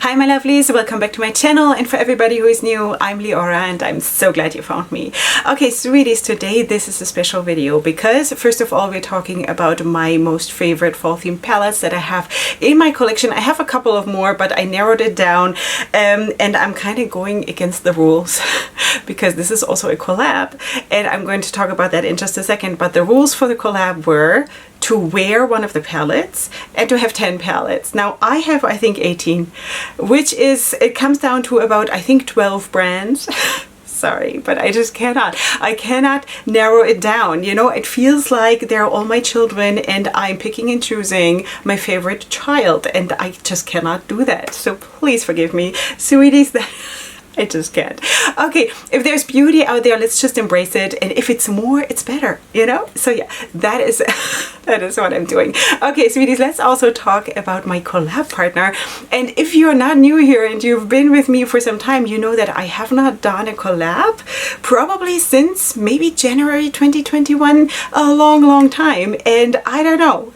Hi my lovelies, welcome back to my channel, and for everybody who is new, I'm Leorah and I'm so glad you found me. Okay sweeties, today this is a special video because first of all we're talking about my most favorite fall theme palettes that I have in my collection. I have a couple of more but I narrowed it down and I'm kind of going against the rules because this is also a collab and I'm going to talk about that in just a second. But the rules for the collab were to wear one of the palettes and to have 10 palettes. Now I have I think 18, which is, it comes down to about I think 12 brands. Sorry, but I just cannot. I cannot narrow it down. You know, it feels like they're all my children and I'm picking and choosing my favorite child and I just cannot do that. So please forgive me, sweeties, that I just can't. Okay, if there's beauty out there, let's just embrace it, and if it's more, it's better, you know? So yeah, that is that is what I'm doing. Okay, sweeties, let's also talk about my collab partner. And if you're not new here and you've been with me for some time, you know that I have not done a collab probably since maybe January 2021, a long time, and I don't know.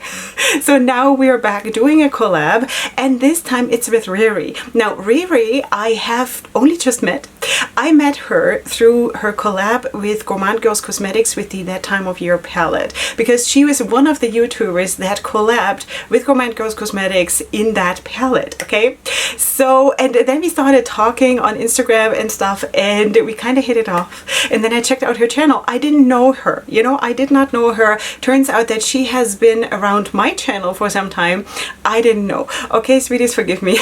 So now we're back doing a collab, and this time it's with Riri. Now Riri, I have only just met. I met her through her collab with Nomad Cosmetics with the That Time of Year palette, because she was one of the YouTubers that collabed with Nomad Cosmetics in that palette. Okay, so and then we started talking on Instagram and stuff and we kind of hit it off, and then I checked out her channel. I didn't know her, you know, I did not know her. Turns out that she has been around my channel for some time. I didn't know. Okay sweeties, forgive me.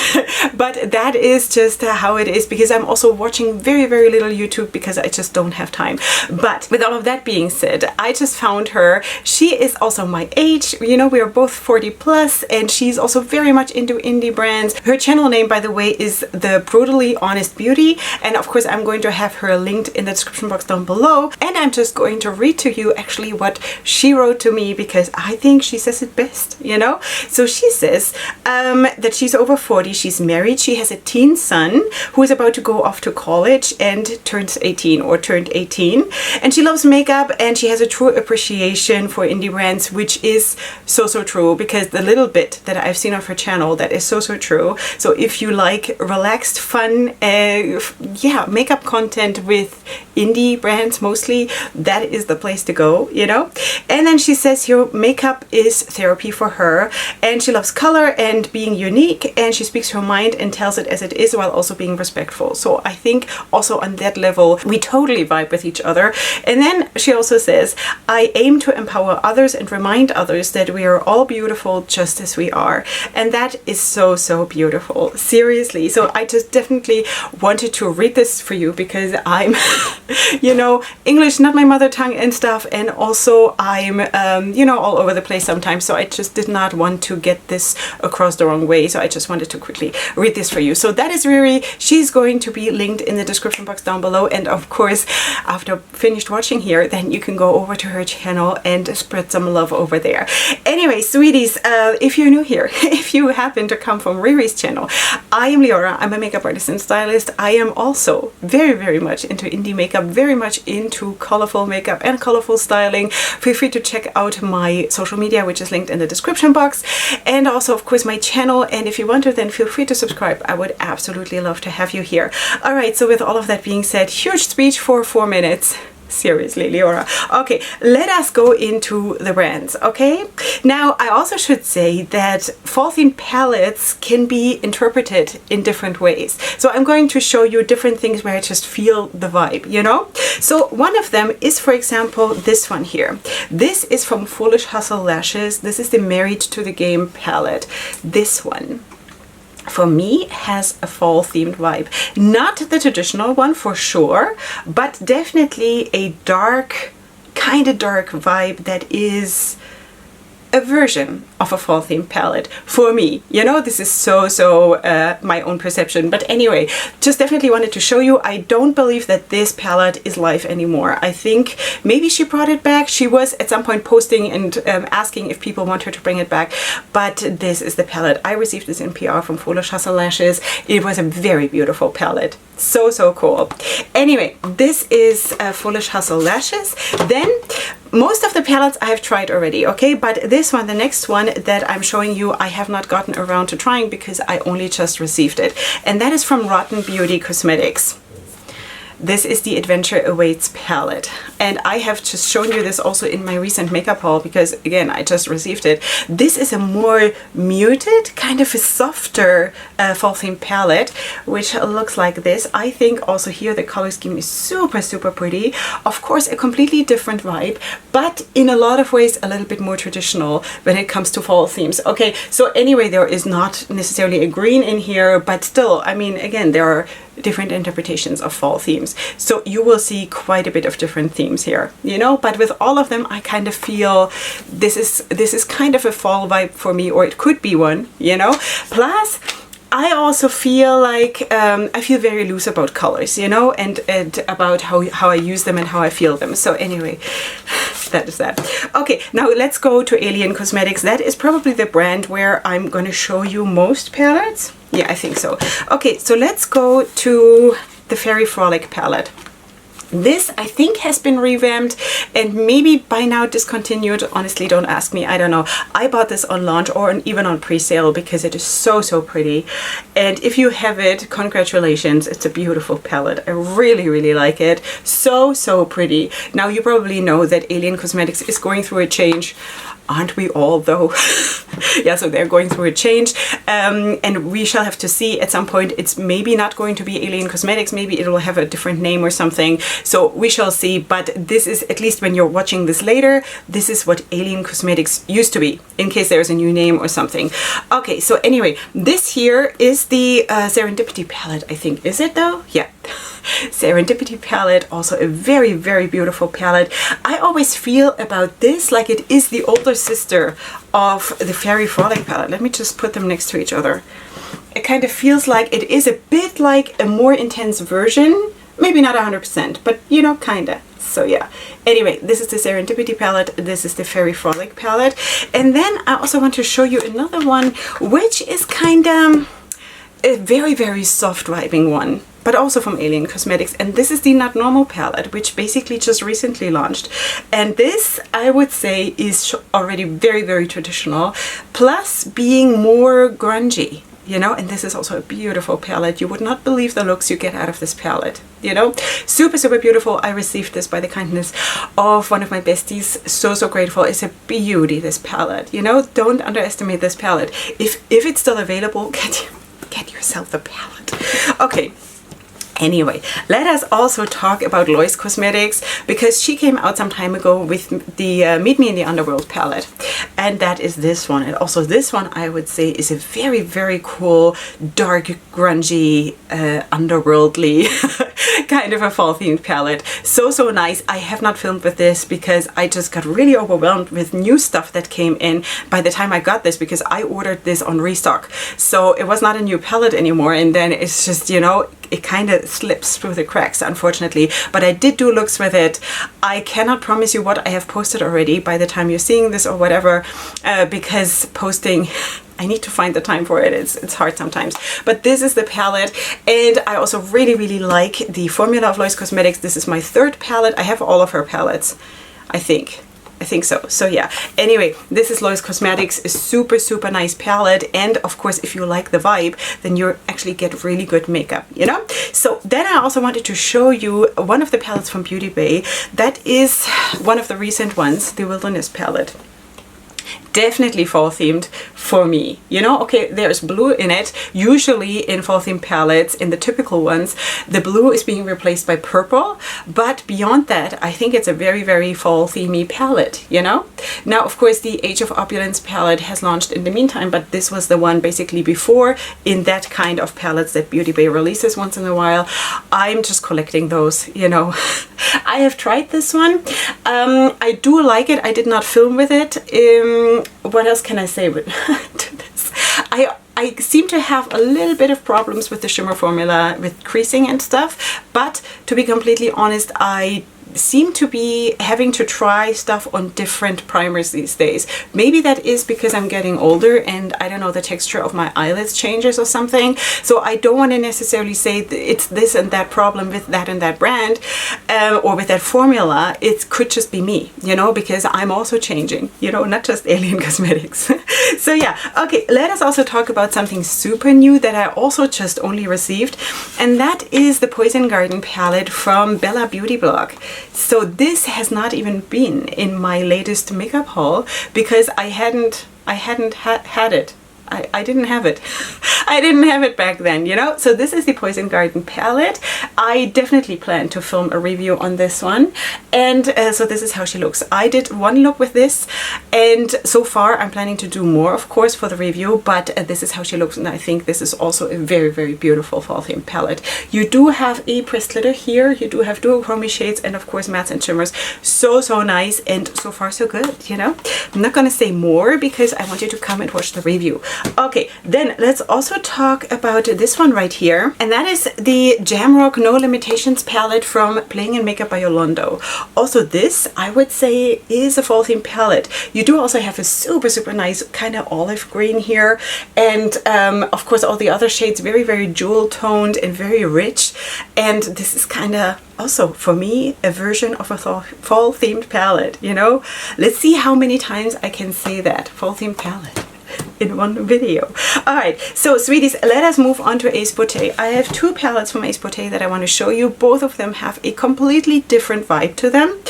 But that is just how it is, because I'm also watching very little YouTube because I just don't have time. But with all of that being said, I just found her. She is also my age, you know, we are both 40 plus, and she's also very much into indie brands. Her channel name, by the way, is The Brutally Honest Beauty, and of course I'm going to have her linked in the description box down below, and I'm just going to read to you actually what she wrote to me because I think she says it best, you know. So she says that she's over 40, she's married, she has a teen son who is about to go off to college and turns 18 or turned 18, and she loves makeup and she has a true appreciation for indie brands, which is so true, because the little bit that I've seen of her channel, that is so true. So if you like relaxed fun yeah, makeup content with indie brands mostly, that is the place to go, you know. And then she says your makeup is therapy for her, and she loves color and being unique, and she speaks her mind and tells it as it is while also being respectful. So I think also on that level we totally vibe with each other. And then she also says, I aim to empower others and remind others that we are all beautiful just as we are. And that is so beautiful, seriously. So I just definitely wanted to read this for you because I'm you know, English not my mother tongue and stuff, and also I'm you know, all over the place sometimes, so I just did not want to get this across the wrong way, so I just wanted to quickly read this for you. So that is Riri. She's going to be linked in the description box down below, and of course after finished watching here, then you can go over to her channel and spread some love over there. Anyway sweeties, if you're new here, if you happen to come from Riri's channel, I am Leorah. I'm a makeup artist and stylist. I am also very much into indie makeup, very much into colorful makeup and colorful styling. Feel free to check out my social media, which is linked in the description box, and also of course my channel, and if you want to then feel free to subscribe. I would absolutely love to have you here. All right, so with all of that being said, huge speech for 4 minutes. Seriously, Leorah. Okay, let us go into the brands, okay? Now, I also should say that fall theme palettes can be interpreted in different ways. So I'm going to show you different things where I just feel the vibe, you know? So one of them is, for example, this one here. This is from Foolish Hustle Lashes. This is the Married to the Game palette. This one, for me, has a fall themed vibe. Not the traditional one for sure, but definitely a dark, kind of dark vibe that is a version of a fall theme palette for me. You know, this is so my own perception, but anyway, just definitely wanted to show you. I don't believe that this palette is live anymore. I think maybe she brought it back. She was at some point posting and asking if people want her to bring it back, but this is the palette. I received this in PR from Foolish Hustle Lashes. It was a very beautiful palette. So cool. Anyway, this is Foolish Hustle Lashes. Then most of the palettes I have tried already, okay? But this one, the next one that I'm showing you, I have not gotten around to trying because I only just received it. And that is from Rotten Beauty Cosmetics. This is the Adventure Awaits palette. And I have just shown you this also in my recent makeup haul because, again, I just received it. This is a more muted, kind of a softer fall theme palette, which looks like this. I think also here the color scheme is super, super pretty. Of course, a completely different vibe, but in a lot of ways a little bit more traditional when it comes to fall themes. Okay, so anyway, there is not necessarily a green in here, but still, I mean, again, there are different interpretations of fall themes. So you will see quite a bit of different themes here, you know, but with all of them, I kind of feel this is kind of a fall vibe for me, or it could be one, you know. Plus, I also feel like I feel very loose about colors, you know, and about how I use them and how I feel them. So anyway, that is that. Okay, now let's go to Alien Cosmetics. That is probably the brand where I'm going to show you most palettes. Yeah, I think so. Okay, so let's go to the Fairy Frolic palette. This, I think, has been revamped and maybe by now discontinued. Honestly, don't ask me. I don't know. I bought this on launch or even on pre-sale because it is so, so pretty. And if you have it, congratulations. It's a beautiful palette. I really, really like it. So, so pretty. Now, you probably know that Alien Cosmetics is going through a change. Aren't we all, though? Yeah, so they're going through a change, and we shall have to see at some point. It's maybe not going to be Alien Cosmetics, maybe it will have a different name or something, so we shall see. But this is, at least when you're watching this later, this is what Alien Cosmetics used to be, in case there's a new name or something. Okay, so anyway, this here is the Serendipity Palette, I think. Is it, though? Yeah. Serendipity Palette, also a very, very beautiful palette. I always feel about this like it is the older sister of the Fairy Frolic palette. Let me just put them next to each other. It kind of feels like it is a bit like a more intense version. Maybe not 100%, but you know, kinda. So yeah. Anyway, this is the Serendipity palette. This is the Fairy Frolic palette. And then I also want to show you another one, which is kind of a very, very soft vibing one, but also from Alien Cosmetics. And this is the Not Normal palette, which basically just recently launched. And this, I would say, is already very, very traditional, plus being more grungy, you know. And this is also a beautiful palette. You would not believe the looks you get out of this palette, you know. Super, super beautiful. I received this by the kindness of one of my besties. So, so grateful. It's a beauty, this palette, you know. Don't underestimate this palette. If it's still available, get yourself the palette. Okay. Anyway, let us also talk about Lois Cosmetics, because she came out some time ago with the Meet Me in the Underworld palette, and that is this one. And also this one, I would say, is a very, very cool, dark, grungy, underworldly kind of a fall themed palette. So, so nice. I have not filmed with this because I just got really overwhelmed with new stuff that came in by the time I got this, because I ordered this on restock. So it was not a new palette anymore, and then it's just, you know, it kind of slips through the cracks, unfortunately. But I did do looks with it. I cannot promise you what I have posted already by the time you're seeing this or whatever, because posting, I need to find the time for it. It's hard sometimes. But this is the palette, and I also really, really like the formula of Lois Cosmetics. This is my third palette. I have all of her palettes, I think so. So yeah, anyway, this is Lois Cosmetics, a super, super nice palette. And of course, if you like the vibe, then you actually get really good makeup, you know. So then I also wanted to show you one of the palettes from Beauty Bay. That is one of the recent ones, the Wilderness palette. Definitely fall themed for me, you know. Okay, there's blue in it. Usually in fall themed palettes, in the typical ones, the blue is being replaced by purple, but beyond that, I think it's a very, very fall themey palette, you know. Now, of course, the Age of Opulence palette has launched in the meantime, but this was the one basically before in that kind of palettes that Beauty Bay releases once in a while. I'm just collecting those, you know. I have tried this one. I do like it. I did not film with it. What else can I say with this? I seem to have a little bit of problems with the shimmer formula with creasing and stuff, but to be completely honest, I seem to be having to try stuff on different primers these days. Maybe that is because I'm getting older and I don't know, the texture of my eyelids changes or something. So I don't want to necessarily say it's this and that problem with that and that brand or with that formula. It could just be me, you know, because I'm also changing, you know, not just Alien Cosmetics. So yeah, okay, let us also talk about something super new that I also just only received, and that is the Poison Garden palette from Bella Beauty Blog. So this has not even been in my latest makeup haul because I hadn't had it. I didn't have it. I didn't have it back then, you know? So this is the Poison Garden palette. I definitely plan to film a review on this one. And so this is how she looks. I did one look with this, and so far I'm planning to do more, of course, for the review, but this is how she looks. And I think this is also a very, very beautiful fall theme palette. You do have a pressed glitter here. You do have duochrome shades and of course mattes and shimmers. So, so nice, and so far so good, you know? I'm not gonna say more because I want you to come and watch the review. Okay, then let's also talk about this one right here, and that is the Jamrock No Limitations palette from Playing in Makeup by Yolando. Also this, I would say, is a fall theme palette. You do also have a super, super nice kind of olive green here, and of course all the other shades very, very jewel toned and very rich, and this is kind of also, for me, a version of a fall themed palette, you know? Let's see how many times I can say that, fall themed palette, in one video. Alright, so sweeties, let us move on to Ace Beauté. I have two palettes from Ace Beauté that I want to show you. Both of them have a completely different vibe to them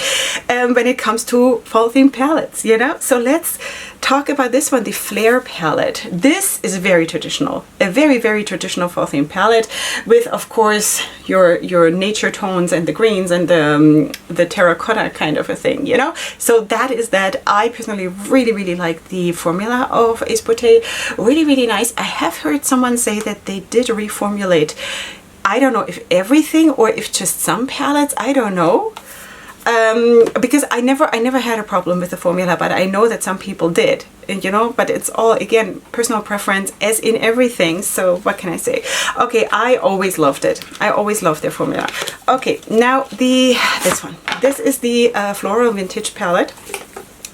when it comes to fall themed palettes, you know? So let's talk about this one, the Flare palette. This is very traditional, a very, very traditional fall theme palette with, of course, your nature tones and the greens and the terracotta kind of a thing, you know? So that is that. I personally really, really like the formula of Ace Beauté. Really, really nice. I have heard someone say that they did reformulate, I don't know if everything or if just some palettes, I don't know. Because I never had a problem with the formula, but I know that some people did, and you know, but it's all, again, personal preference as in everything. So what can I say? Okay, I always loved it. I always loved their formula. Okay, now this one. This is the Floral Vintage palette.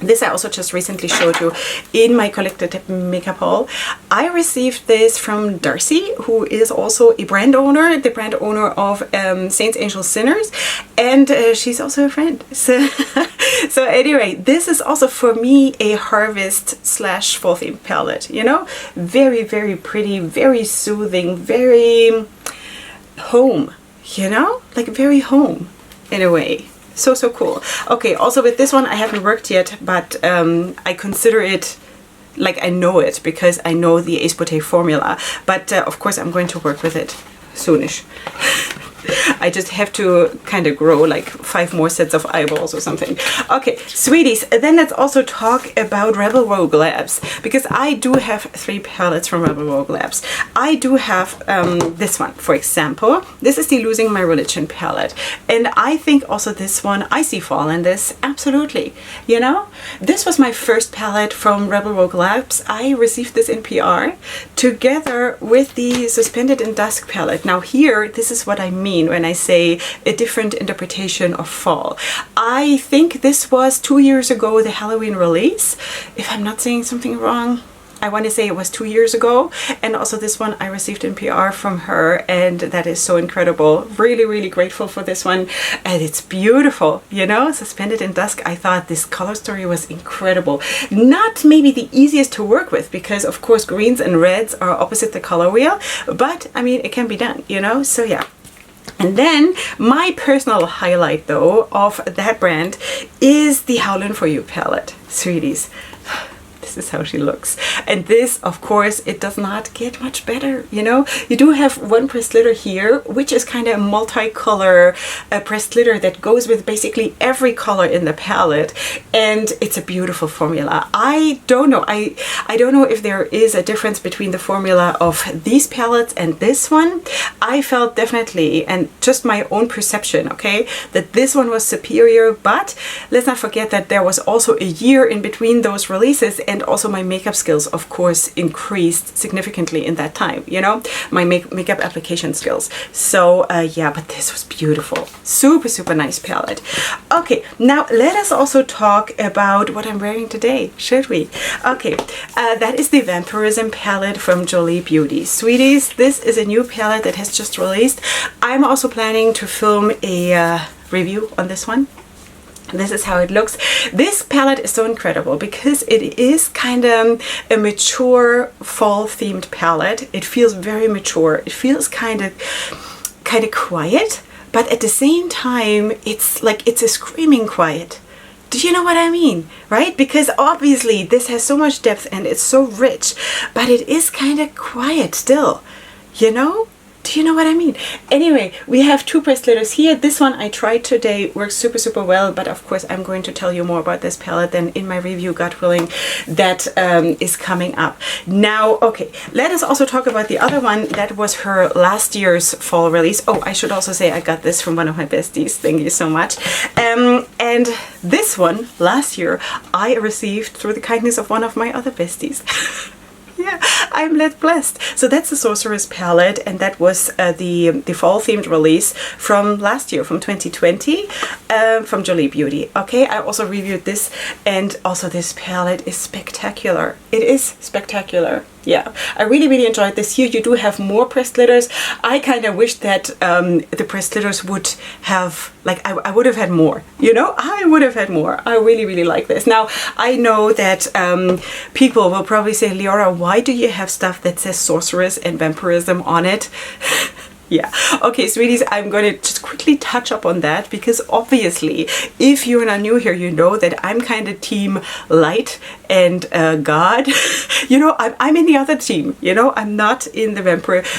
This I also just recently showed you in my collected makeup haul. I received this from Darcy, who is also a brand owner, the brand owner of Saints, Angels, Sinners, and she's also a friend. So, so anyway, this is also for me a harvest / fall theme palette, you know? Very, very pretty, very soothing, very home, you know? Like very home in a way. So, so cool. Okay, also with this one, I haven't worked yet, but I consider it, like I know it because I know the Ace Beauté formula. But of course, I'm going to work with it soonish. I just have to kind of grow like 5 more sets of eyeballs or something. Okay, sweeties, then let's also talk about Rebel Rogue Labs, because I do have 3 palettes from Rebel Rogue Labs. I do have this one, for example. This is the Losing My Religion palette, and I think also this one, I see fall in this, absolutely. You know, this was my first palette from Rebel Rogue Labs. I received this in PR together with the Suspended in Dusk palette. Now here, this is what I mean when I say a different interpretation of fall. I think this was 2 years ago, the Halloween release, if I'm not saying something wrong. I want to say it was 2 years ago, and also this one I received in PR from her, and that is so incredible. Really, really grateful for this one, and it's beautiful, you know? Suspended in Dusk, I thought this color story was incredible. Not maybe the easiest to work with, because of course greens and reds are opposite the color wheel, but I mean, it can be done, you know? So yeah. And then my personal highlight though of that brand is the Howlin' For You palette, sweeties. This is how she looks. And this, of course, it does not get much better, you know? You do have one pressed glitter here, which is kind of a multicolor pressed glitter that goes with basically every color in the palette. And it's a beautiful formula. I don't know. I don't know if there is a difference between the formula of these palettes and this one. I felt definitely, and just my own perception, okay, that this one was superior, but let's not forget that there was also a year in between those releases, and also my makeup skills, of course, increased significantly in that time, you know, my makeup application skills. So yeah, but this was beautiful. Super, super nice palette. Okay, now let us also talk about what I'm wearing today, should we? Okay, that is the Vampirism Palette from Jolie Beauty. Sweeties, this is a new palette that has just released. I'm also planning to film a review on this one. This is how it looks. This palette is so incredible because it is kind of a mature fall themed palette. It feels very mature. It feels kind of quiet, but at the same time, it's like it's a screaming quiet. Do you know what I mean? Right? Because obviously this has so much depth and it's so rich, but it is kind of quiet still, you know? Do you know what I mean? Anyway, we have two pressed glitters here. This one I tried today, works super, super well, but of course I'm going to tell you more about this palette then in my review, God willing, that is coming up. Now, okay, let us also talk about the other one that was her last year's fall release. Oh, I should also say I got this from one of my besties. Thank you so much. And this one, last year, I received through the kindness of one of my other besties. Yeah, I'm blessed. So that's the Sorceress Palette, and that was the fall themed release from last year, from 2020, from Jolie Beauty. Okay, I also reviewed this, and also this palette is spectacular. It is spectacular. Yeah, I really, really enjoyed this. Here you do have more pressed glitters. I kind of wish that the pressed glitters would have, like, I would have had more, you know? I would have had more. I really, really like this. Now, I know that people will probably say, Leorah, why do you have stuff that says Sorceress and Vampirism on it? Yeah. Okay, sweeties, I'm going to just quickly touch up on that because obviously, if you're not new here, you know that I'm kind of team light and God. You know, I'm in the other team, you know, I'm not in the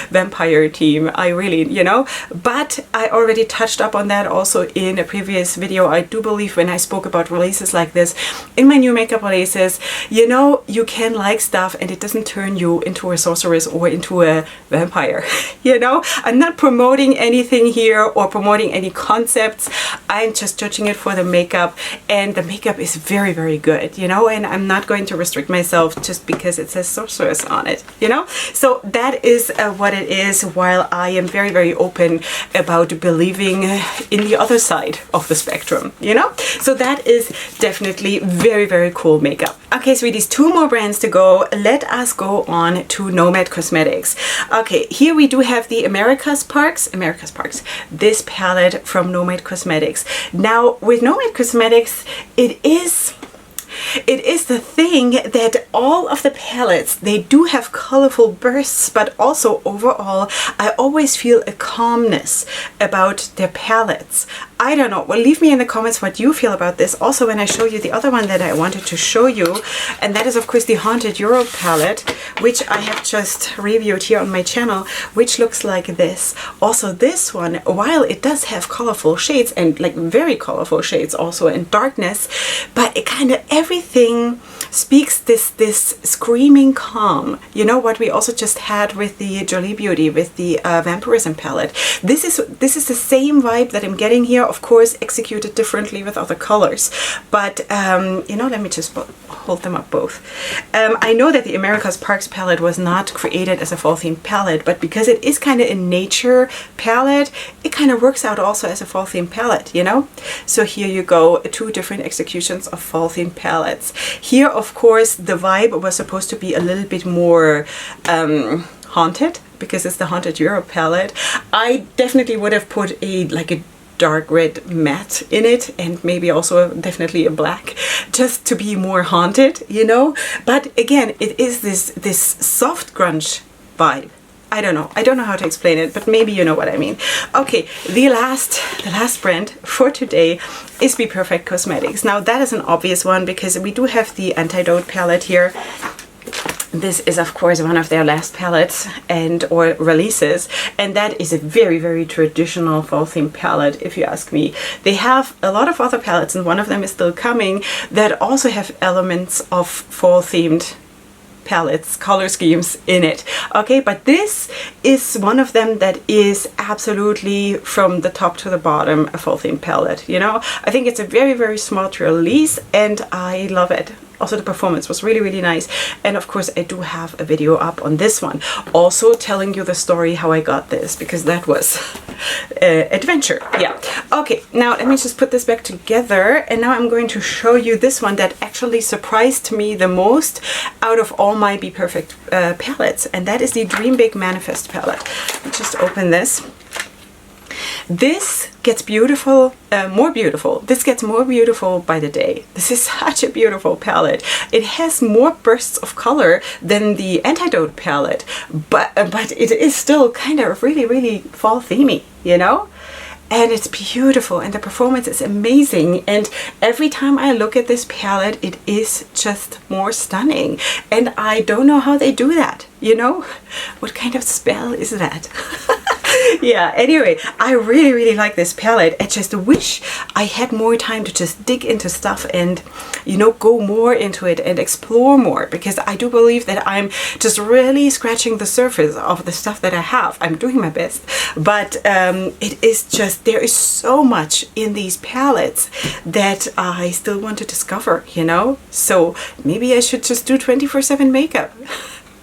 vampire team. I really, you know, but I already touched up on that also in a previous video. I do believe when I spoke about releases like this, in my new makeup releases, you know, you can like stuff and it doesn't turn you into a sorceress or into a vampire, you know. I'm not promoting anything here or promoting any concepts. I'm just judging it for the makeup, and the makeup is very, very good, you know, and I'm not going to restrict myself just because it says sorceress on it, you know. So that is what it is, while I am very, very open about believing in the other side of the spectrum, you know. So that is definitely very, very cool makeup. Okay, sweeties, two more brands to go. Let us go on to Nomad Cosmetics. Okay, here we do have the America's Parks, this palette from Nomad Cosmetics. Now, with Nomad Cosmetics, it is the thing that all of the palettes, they do have colorful bursts, but also overall, I always feel a calmness about their palettes. I don't know. Well, leave me in the comments what you feel about this. Also, when I show you the other one that I wanted to show you, and that is, of course, the Haunted Europe palette, which I have just reviewed here on my channel, which looks like this. Also, this one, while it does have colorful shades, and like very colorful shades also, and darkness, but it kind of everything speaks this screaming calm. You know what we also just had with the Jolie Beauty, with the Vampirism palette. This is the same vibe that I'm getting here, of course, executed differently with other colors. But you know, let me just hold them up both. I know that the America's Parks palette was not created as a fall themed palette, but because it is kind of a nature palette, it kind of works out also as a fall themed palette, you know. So here you go, two different executions of fall themed palettes. Here, of course, the vibe was supposed to be a little bit more haunted, because it's the Haunted Europe palette. I definitely would have put a dark red matte in it, and maybe also definitely a black, just to be more haunted, you know. But again, it is this soft grunge vibe. I don't know how to explain it, but maybe you know what I mean. Okay, the last brand for today is Be Perfect Cosmetics. Now that is an obvious one because we do have the Antidote palette here. This is, of course, one of their last palettes or releases, and that is a very, very traditional fall theme palette, if you ask me. They have a lot of other palettes, and one of them is still coming, that also have elements of fall themed palettes, color schemes in it. Okay, but this is one of them that is absolutely from the top to the bottom a fall theme palette, you know. I think it's a very, very smart release, and I love it. Also the performance was really, really nice. And of course I do have a video up on this one, also telling you the story how I got this, because that was adventure. Yeah. Okay, now let me just put this back together, and now I'm going to show you this one that actually surprised me the most out of all my Be Perfect palettes, and that is the Dream Big Manifest palette. Let me just open this. This gets beautiful, more beautiful. This gets more beautiful by the day. This is such a beautiful palette. It has more bursts of color than the Antidote palette, but it is still kind of really, really fall themey, you know? And it's beautiful, and the performance is amazing, and every time I look at this palette it is just more stunning, and I don't know how they do that, you know? What kind of spell is that? Yeah, anyway, I really, really like this palette. I just wish I had more time to just dig into stuff and, you know, go more into it and explore more, because I do believe that I'm just really scratching the surface of the stuff that I have. I'm doing my best, but it is just, there is so much in these palettes that I still want to discover, you know? So maybe I should just do 24/7 makeup.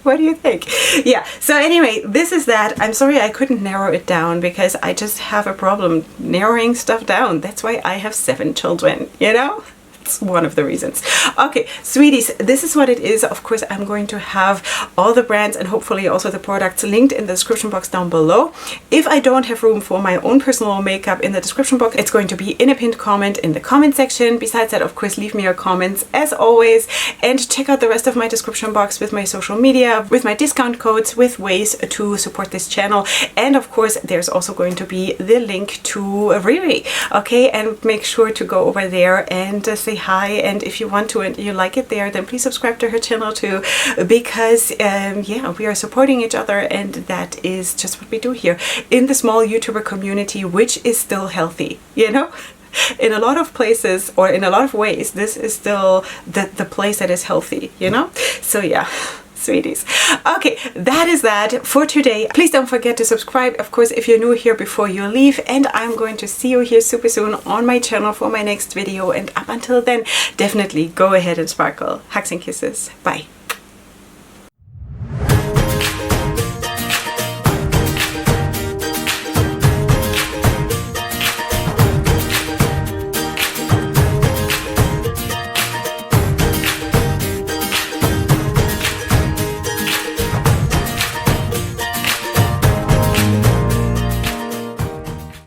What do you think? Yeah, so anyway, this is that. I'm sorry I couldn't narrow it down because I just have a problem narrowing stuff down. That's why I have 7 children, you know? It's one of the reasons. Okay, sweeties, this is what it is. Of course, I'm going to have all the brands and hopefully also the products linked in the description box down below. If I don't have room for my own personal makeup in the description box, it's going to be in a pinned comment in the comment section. Besides that, of course, leave me your comments as always, and check out the rest of my description box with my social media, with my discount codes, with ways to support this channel. And of course, there's also going to be the link to Riri. Okay, and make sure to go over there and say hi, and if you want to and you like it there, then please subscribe to her channel too, because yeah, we are supporting each other, and that is just what we do here in the small YouTuber community, which is still healthy, you know? In a lot of places, or in a lot of ways, this is still the place that is healthy, you know? So yeah, sweeties. Okay, that is that for today. Please don't forget to subscribe, of course, if you're new here before you leave, and I'm going to see you here super soon on my channel for my next video, and up until then, definitely go ahead and sparkle. Hugs and kisses. Bye.